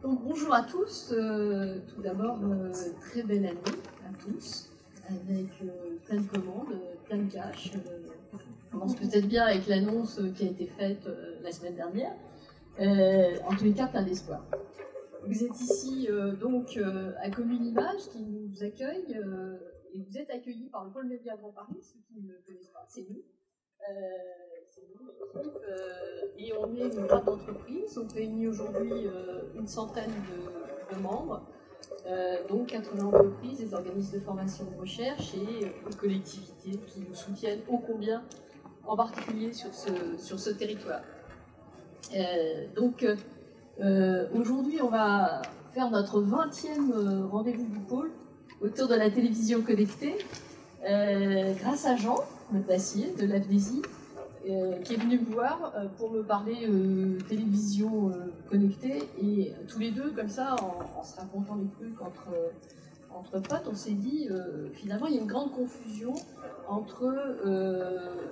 Donc bonjour à tous, tout d'abord très belle année à tous, avec plein de commandes, plein de cash. On commence peut-être bien avec l'annonce qui a été faite la semaine dernière, en tous les cas plein d'espoir. Vous êtes ici donc à Commune Image qui nous accueille et vous êtes accueillis par le Pôle Média Grand Paris, ceux qui ne le connaissent pas, c'est nous. L'équipe, et on est une boîte d'entreprise. On réunit aujourd'hui une centaine de membres, donc 80 entreprises, des organismes de formation de recherche et des collectivités qui nous soutiennent ô combien, en particulier sur ce territoire. Aujourd'hui, on va faire notre 20e rendez-vous du pôle autour de la télévision connectée, grâce à Jean Metassier de l'AFDESI, qui est venu me voir pour me parler télévision connectée, et tous les deux, comme ça, en se racontant les trucs entre potes, on s'est dit, finalement, il y a une grande confusion entre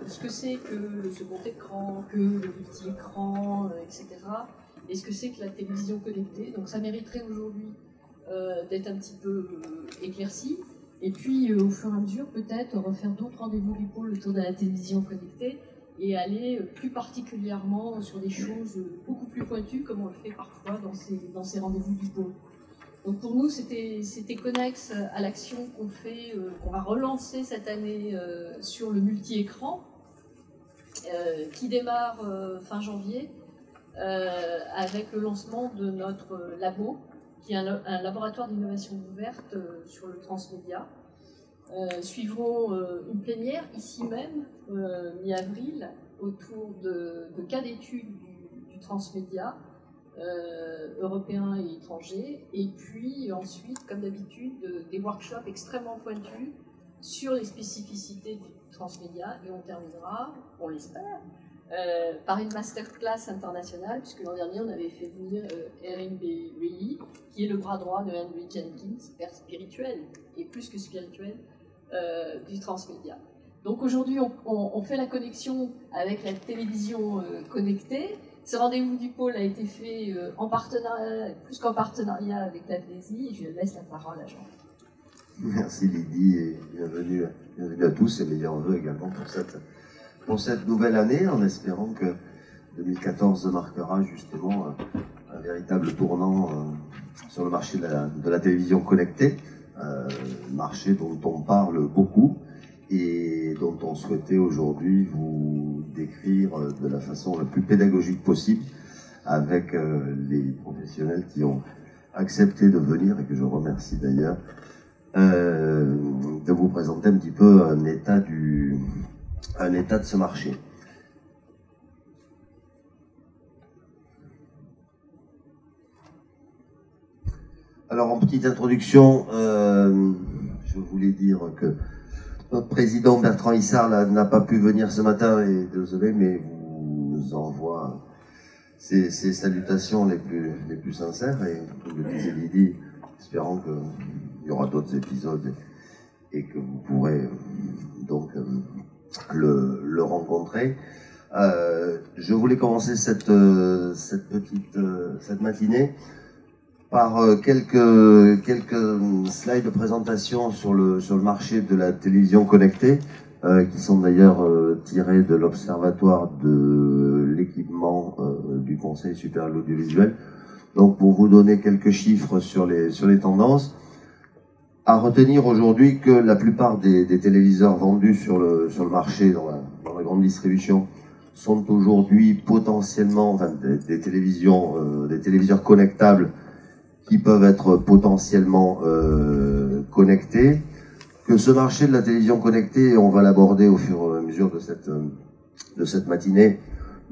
ce que c'est que le second écran, que le multi-écran, etc., et ce que c'est que la télévision connectée. Donc ça mériterait aujourd'hui d'être un petit peu éclairci. Et puis, au fur et à mesure, peut-être refaire d'autres rendez-vous du pôle autour de la télévision connectée et aller plus particulièrement sur des choses beaucoup plus pointues, comme on le fait parfois dans ces rendez-vous du pôle. Donc pour nous, c'était connexe à l'action qu'on fait, qu'on va relancer cette année sur le multi-écran, qui démarre fin janvier, avec le lancement de notre labo, qui est un laboratoire d'innovation ouverte sur le transmédia. Suivront une plénière ici même, mi-avril, autour de cas d'études du transmédia, européens et étrangers, et puis ensuite, comme d'habitude, des workshops extrêmement pointus sur les spécificités du transmédia, et on terminera, on l'espère, par une masterclass internationale, puisque l'an dernier on avait fait venir Erin Bailey, qui est le bras droit de Henry Jenkins, père spirituel, et plus que spirituel, du transmédia. Donc aujourd'hui on fait la connexion avec la télévision connectée. Ce rendez-vous du pôle a été fait en partenariat, plus qu'en partenariat avec l'AFDESI, et je laisse la parole à Jean. Merci Lydie, et bienvenue à tous, et meilleurs vœux également pour cette nouvelle année, en espérant que 2014 marquera justement un véritable tournant sur le marché de la télévision connectée, marché dont on parle beaucoup et dont on souhaitait aujourd'hui vous décrire de la façon la plus pédagogique possible avec les professionnels qui ont accepté de venir, et que je remercie d'ailleurs, de vous présenter un petit peu un état de ce marché. Alors, en petite introduction, je voulais dire que notre président Bertrand Issard n'a pas pu venir ce matin, et désolé, mais vous nous envoie ses salutations les plus sincères, et comme le disait Lydie, espérant qu'il y aura d'autres épisodes et que vous pourrez donc le rencontrer. Je voulais commencer cette matinée par quelques slides de présentation sur le marché de la télévision connectée, qui sont d'ailleurs tirés de l'Observatoire de l'équipement du Conseil supérieur de l'audiovisuel. Donc pour vous donner quelques chiffres sur les tendances, à retenir aujourd'hui que la plupart des téléviseurs vendus sur le marché, dans la grande distribution, sont aujourd'hui potentiellement, enfin des téléviseurs connectables qui peuvent être potentiellement connectés, que ce marché de la télévision connectée, on va l'aborder au fur et à mesure de cette matinée,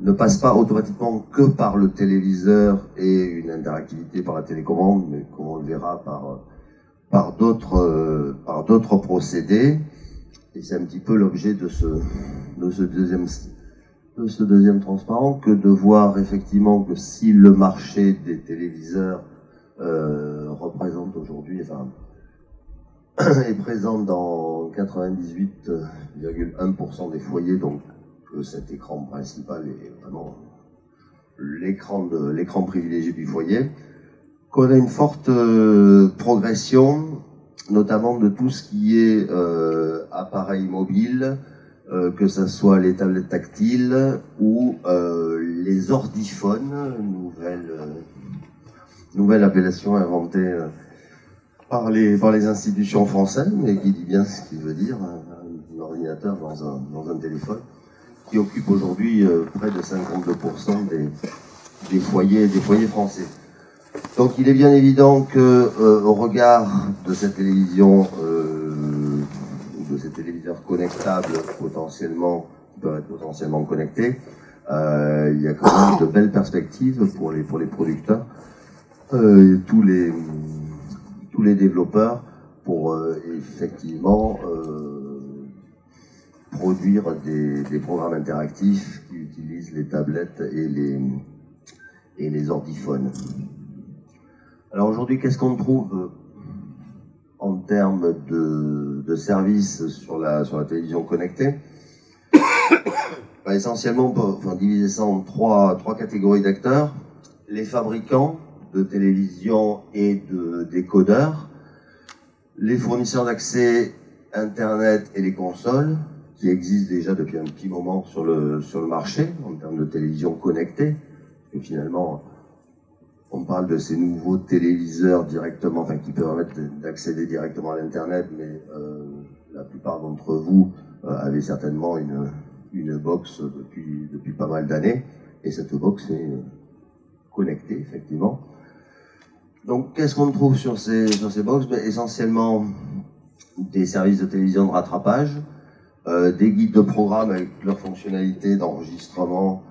ne passe pas automatiquement que par le téléviseur et une interactivité par la télécommande, mais comme on le verra par d'autres procédés. Et c'est un petit peu l'objet de ce deuxième transparent, que de voir effectivement que si le marché des téléviseurs représente aujourd'hui, est présent dans 98,1% des foyers, donc que cet écran principal est vraiment l'écran privilégié du foyer. qu'on a une forte progression, notamment de tout ce qui est appareil mobile, que ce soit les tablettes tactiles ou les ordiphones, nouvelle appellation inventée par les institutions françaises, mais qui dit bien ce qu'il veut dire, un ordinateur dans un téléphone, qui occupe aujourd'hui près de 52% des foyers français. Donc il est bien évident que au regard de cette télévision, de ces téléviseurs connectables qui peuvent être potentiellement connectés, il y a quand même de belles perspectives pour les producteurs, tous les développeurs, pour effectivement produire des programmes interactifs qui utilisent les tablettes et les ordiphones. Alors aujourd'hui, qu'est-ce qu'on trouve en termes de services sur la télévision connectée? Essentiellement, on peut diviser ça en trois catégories d'acteurs. Les fabricants de télévision et de décodeurs, les fournisseurs d'accès Internet et les consoles, qui existent déjà depuis un petit moment sur le marché, en termes de télévision connectée. Et finalement, on parle de ces nouveaux téléviseurs directement, qui permettent d'accéder directement à l'Internet, mais la plupart d'entre vous avaient certainement une box depuis pas mal d'années, et cette box est connectée, effectivement. Donc, qu'est-ce qu'on trouve sur ces box? Essentiellement, des services de télévision de rattrapage, des guides de programme avec leurs fonctionnalités d'enregistrement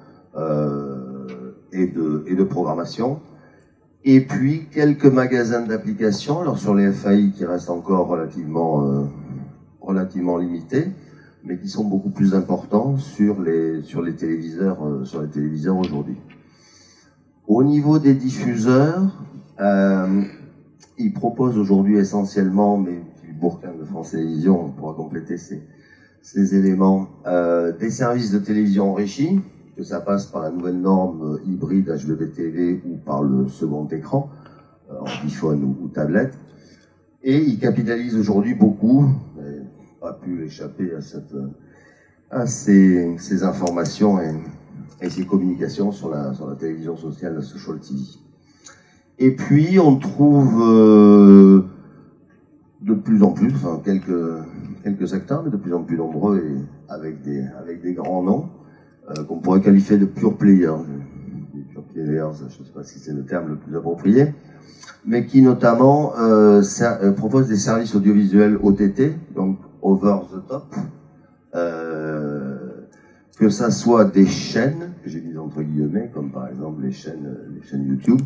et de programmation, et puis quelques magasins d'applications, alors sur les FAI qui restent encore relativement limités, mais qui sont beaucoup plus importants sur les téléviseurs aujourd'hui. Au niveau des diffuseurs, ils proposent aujourd'hui essentiellement, mais le Bourquin de France Télévisions pourra compléter ces éléments, des services de télévision enrichis, que ça passe par la nouvelle norme hybride HbbTV ou par le second écran, iPhone ou tablette. Et ils capitalisent aujourd'hui beaucoup, pas pu échapper à ces informations et ces communications sur la télévision sociale, la Social TV. Et puis on trouve de plus en plus, quelques acteurs, mais de plus en plus nombreux et avec des grands noms, qu'on pourrait qualifier de pure players. Les pure players, je ne sais pas si c'est le terme le plus approprié, mais qui notamment proposent des services audiovisuels OTT, donc over the top, que ça soit des chaînes, que j'ai mis entre guillemets, comme par exemple les chaînes YouTube,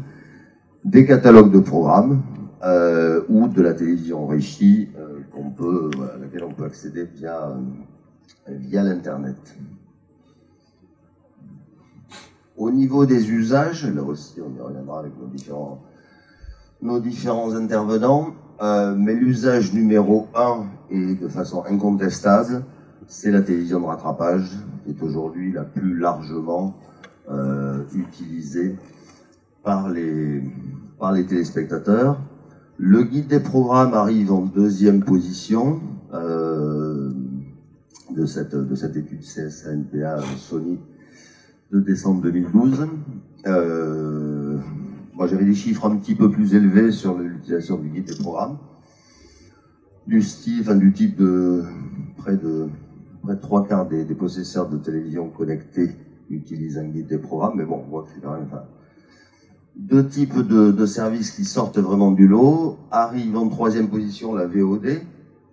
des catalogues de programmes, ou de la télévision enrichie, à laquelle on peut accéder via l'Internet. Au niveau des usages, là aussi on y reviendra avec nos différents intervenants, mais l'usage numéro 1, et de façon incontestable, c'est la télévision de rattrapage, qui est aujourd'hui la plus largement utilisée par les téléspectateurs. Le guide des programmes arrive en deuxième position de cette étude CSA-NPA Sony de décembre 2012. Moi j'avais des chiffres un petit peu plus élevés sur l'utilisation du guide des programmes, du type de près de 3/4 des possesseurs de télévision connectée utilisent un guide des programmes, mais bon, on voit que c'est quand même deux types de services qui sortent vraiment du lot. Arrive en troisième position la VOD,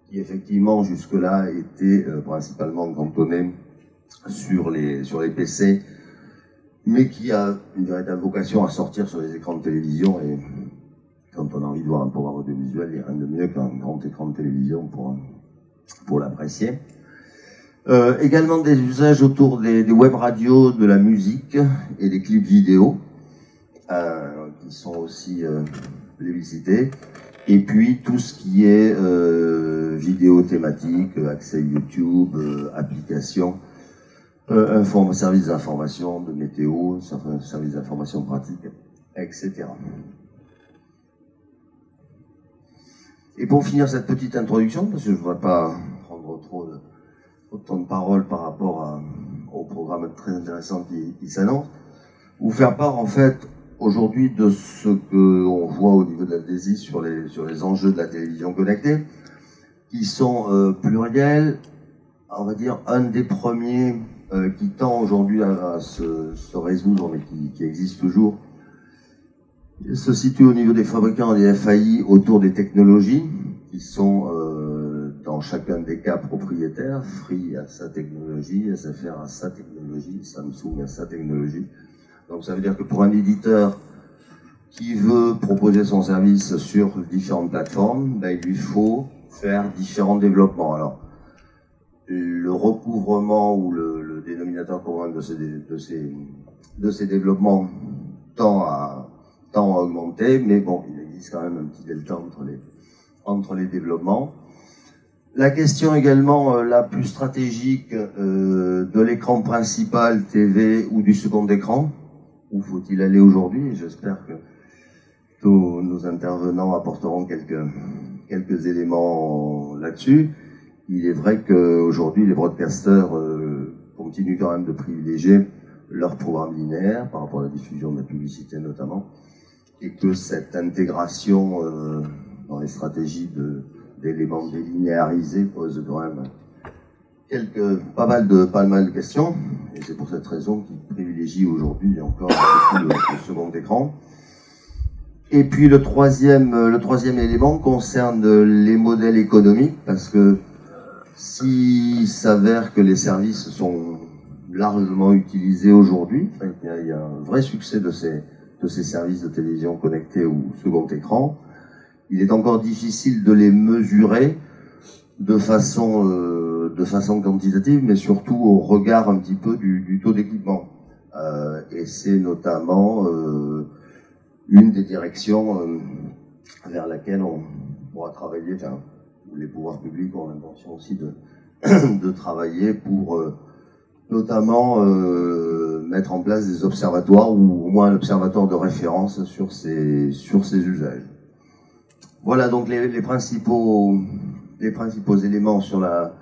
qui effectivement jusque-là était principalement cantonnée sur les PC, mais qui a une véritable vocation à sortir sur les écrans de télévision. Et quand on a envie de voir un programme audiovisuel, il n'y a rien de mieux qu'un grand écran de télévision pour l'apprécier. Également des usages autour des web radios, de la musique et des clips vidéo, qui sont aussi plébiscités. Et puis tout ce qui est vidéo thématique, accès YouTube, applications, services d'information, de météo, services d'information pratique, etc. Et pour finir cette petite introduction, parce que je ne voudrais pas prendre trop de temps de parole par rapport au programme très intéressant qui s'annonce, vous faire part en fait aujourd'hui de ce qu'on voit au niveau de la DESI sur les enjeux de la télévision connectée, qui sont pluriels. On va dire un des premiers qui tend aujourd'hui à se résoudre, mais qui existe toujours, se situe au niveau des fabricants des FAI autour des technologies qui sont dans chacun des cas propriétaires. Free a sa technologie, SFR a sa technologie, Samsung a sa technologie. Donc ça veut dire que pour un éditeur qui veut proposer son service sur différentes plateformes, ben, il lui faut faire différents développements. Alors, le recouvrement ou le dénominateur commun de ces développements tend à augmenter, mais bon, il existe quand même un petit delta entre les développements. La question également la plus stratégique de l'écran principal TV ou du second écran, où faut-il aller aujourd'hui? J'espère que tous nos intervenants apporteront quelques éléments là-dessus. Il est vrai qu'aujourd'hui, les broadcasters continuent quand même de privilégier leur programme linéaire par rapport à la diffusion de la publicité notamment, et que cette intégration dans les stratégies d'éléments délinéarisés pose quand même pas mal de questions, et c'est pour cette raison qu'ils privilégient aujourd'hui encore le second écran. Et puis le troisième élément concerne les modèles économiques, parce que s'il s'avère que les services sont largement utilisés aujourd'hui, il y a un vrai succès de ces services de télévision connectés ou second écran, il est encore difficile de les mesurer de façon quantitative, mais surtout au regard un petit peu du taux d'équipement. Et c'est notamment une des directions vers laquelle on pourra travailler, enfin, les pouvoirs publics ont l'intention aussi de travailler pour notamment mettre en place des observatoires ou au moins un observatoire de référence sur ces usages. Voilà donc les principaux éléments sur la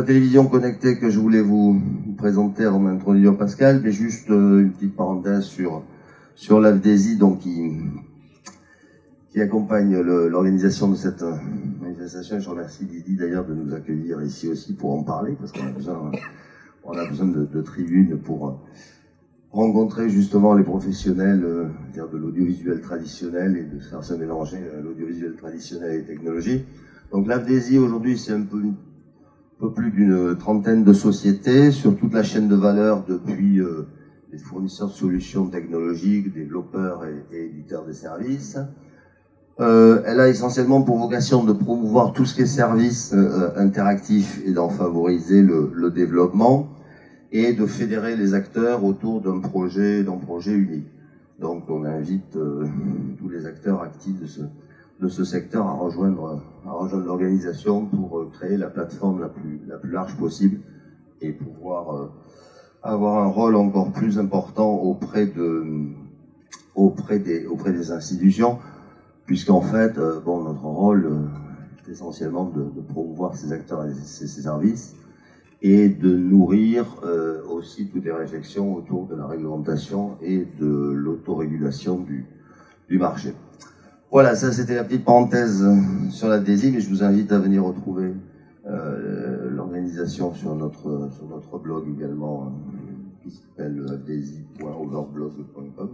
télévision connectée que je voulais vous présenter en introduisant Pascal, mais juste une petite parenthèse sur l'AFDESI, donc qui accompagne l'organisation de cette manifestation. Je remercie Didi d'ailleurs de nous accueillir ici aussi pour en parler, parce qu'on a besoin de tribunes pour rencontrer justement les professionnels de l'audiovisuel traditionnel et de faire se mélanger l'audiovisuel traditionnel et les technologies. Donc l'AFDESI aujourd'hui c'est un peu plus d'une trentaine de sociétés sur toute la chaîne de valeur, depuis les fournisseurs de solutions technologiques, développeurs et éditeurs des services. Elle a essentiellement pour vocation de promouvoir tout ce qui est services interactifs et d'en favoriser le développement, et de fédérer les acteurs autour d'un projet unique. Donc on invite tous les acteurs actifs de ce secteur à rejoindre l'organisation pour créer la plateforme la plus large possible et pouvoir avoir un rôle encore plus important auprès des institutions, puisqu'en fait, notre rôle est essentiellement de promouvoir ces acteurs et ces services, et de nourrir aussi toutes les réflexions autour de la réglementation et de l'autorégulation du marché. Voilà, ça c'était la petite parenthèse sur la DESI, mais je vous invite à venir retrouver l'organisation sur notre blog également, qui s'appelle desi.overblog.com.